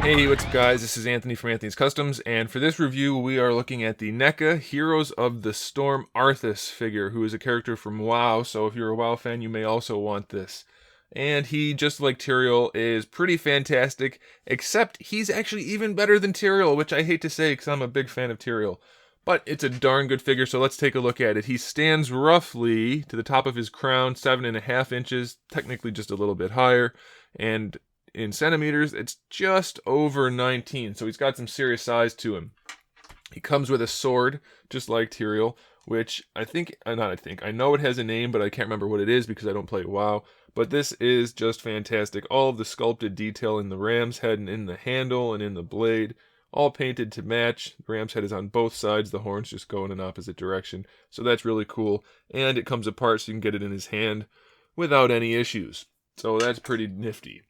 Hey, what's up guys? This is Anthony from Anthony's Customs, and for this review we are looking at the NECA Heroes of the Storm ARTHAS figure, who is a character from WoW, so if you're a WoW fan you may also want this. And he, just like Tyrael, is pretty fantastic, except he's actually even better than Tyrael, which I hate to say because I'm a big fan of Tyrael. But it's a darn good figure, so let's take a look at it. He stands roughly to the top of his crown, 7.5 inches, technically just a little bit higher, and in centimeters, it's just over 19, so he's got some serious size to him. He comes with a sword, just like Tyrael, which I know it has a name, but I can't remember what it is because I don't play WoW. But this is just fantastic. All of the sculpted detail in the ram's head and in the handle and in the blade, all painted to match. The ram's head is on both sides, the horns just go in an opposite direction, so that's really cool. And it comes apart so you can get it in his hand without any issues. So that's pretty nifty.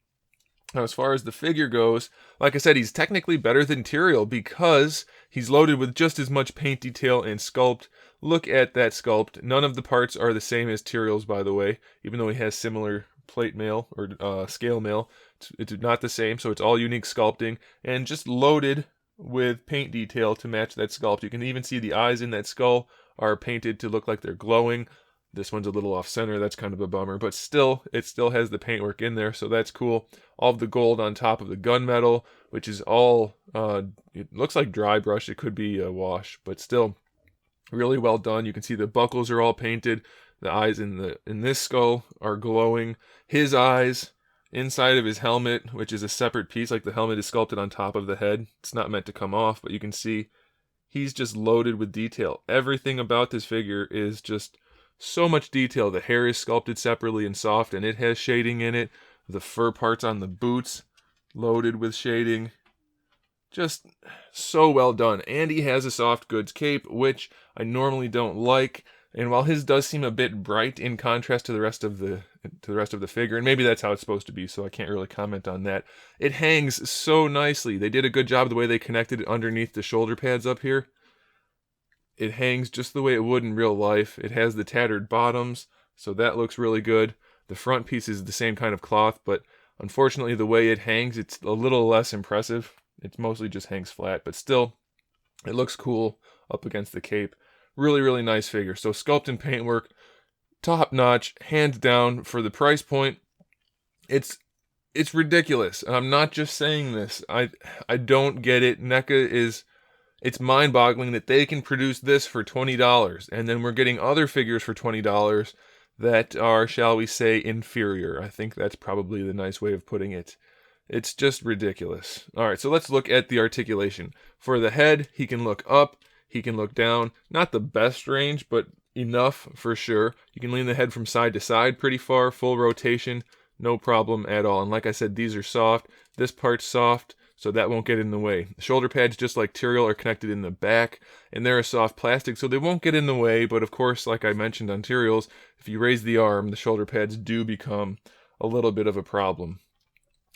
Now, as far as the figure goes, like I said, he's technically better than Tyrael because he's loaded with just as much paint detail and sculpt. Look at that sculpt. None of the parts are the same as Tyrael's, by the way, even though he has similar plate mail or scale mail. It's not the same, so it's all unique sculpting and just loaded with paint detail to match that sculpt. You can even see the eyes in that skull are painted to look like they're glowing. This one's a little off center, that's kind of a bummer, but still, it still has the paintwork in there, so that's cool. All of the gold on top of the gunmetal, which is all, it looks like dry brush, it could be a wash, but still, really well done. You can see the buckles are all painted, the eyes in this skull are glowing. His eyes inside of his helmet, which is a separate piece, like the helmet is sculpted on top of the head. It's not meant to come off, but you can see he's just loaded with detail. Everything about this figure is just so much detail. The hair is sculpted separately and soft, and it has shading in it. The fur parts on the boots, loaded with shading. Just so well done. And he has a soft goods cape, which I normally don't like. And while his does seem a bit bright in contrast to the rest of the figure, and maybe that's how it's supposed to be, so I can't really comment on that. It hangs so nicely. They did a good job the way they connected it underneath the shoulder pads up here. It hangs just the way it would in real life. It has the tattered bottoms, so that looks really good. The front piece is the same kind of cloth, but unfortunately the way it hangs, it's a little less impressive. It mostly just hangs flat, but still, it looks cool up against the cape. Really, really nice figure. So sculpt and paintwork, top notch, hands down. For the price point, it's ridiculous. And I'm not just saying this. I don't get it. NECA it's mind-boggling that they can produce this for $20, and then we're getting other figures for $20 that are, shall we say, inferior. I think that's probably the nice way of putting it. It's just ridiculous. Alright, so let's look at the articulation. For the head, he can look up, he can look down. Not the best range, but enough for sure. You can lean the head from side to side pretty far, full rotation, no problem at all. And like I said, these are soft. This part's soft, so that won't get in the way. The shoulder pads, just like Tyrael, are connected in the back, and they're a soft plastic, so they won't get in the way, but of course, like I mentioned on Tyrael's, if you raise the arm, the shoulder pads do become a little bit of a problem.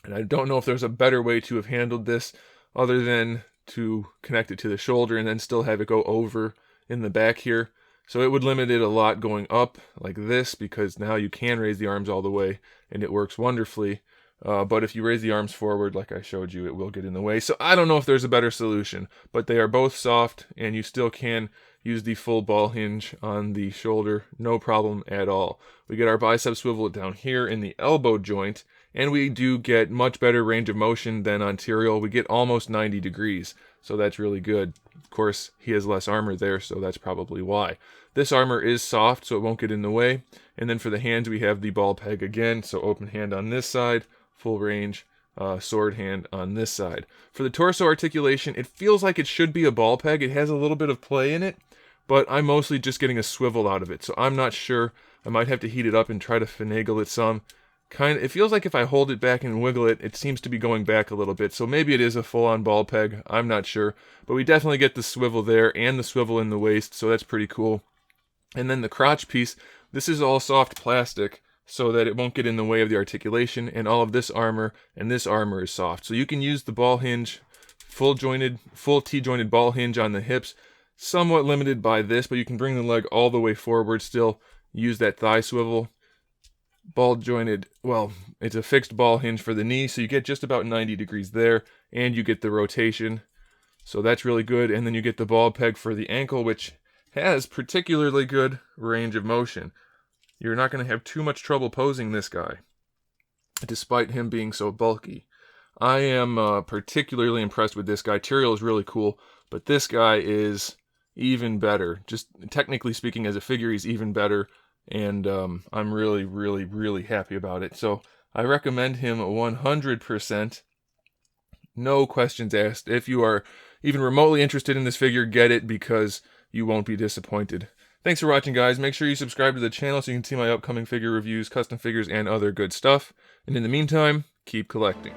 And I don't know if there's a better way to have handled this other than to connect it to the shoulder and then still have it go over in the back here. So it would limit it a lot going up like this, because now you can raise the arms all the way, and it works wonderfully. But if you raise the arms forward, like I showed you, it will get in the way. So I don't know if there's a better solution, but they are both soft, and you still can use the full ball hinge on the shoulder, no problem at all. We get our bicep swivel down here in the elbow joint, and we do get much better range of motion than on Tyrael. We get almost 90 degrees, so that's really good. Of course, he has less armor there, so that's probably why. This armor is soft, so it won't get in the way. And then for the hands, we have the ball peg again, so open hand on this side, full range, sword hand on this side. For the torso articulation, it feels like it should be a ball peg. It has a little bit of play in it, but I'm mostly just getting a swivel out of it, so I'm not sure. I might have to heat it up and try to finagle it some. It feels like if I hold it back and wiggle it, it seems to be going back a little bit, so maybe it is a full-on ball peg. I'm not sure, but we definitely get the swivel there and the swivel in the waist, so that's pretty cool. And then the crotch piece, this is all soft plastic, so that it won't get in the way of the articulation, and all of this armor and this armor is soft. So you can use the ball hinge, full T-jointed ball hinge on the hips, somewhat limited by this, but you can bring the leg all the way forward still, use that thigh swivel. ball jointed, well, it's a fixed ball hinge for the knee, so you get just about 90 degrees there, and you get the rotation, so that's really good. And then you get the ball peg for the ankle, which has particularly good range of motion. You're not going to have too much trouble posing this guy, despite him being so bulky. I am particularly impressed with this guy. Tyrael is really cool, but this guy is even better. Just technically speaking, as a figure, he's even better, and I'm really, really, really happy about it. So I recommend him 100%. No questions asked. If you are even remotely interested in this figure, get it, because you won't be disappointed. Thanks for watching, guys. Make sure you subscribe to the channel so you can see my upcoming figure reviews, custom figures, and other good stuff. And in the meantime, keep collecting.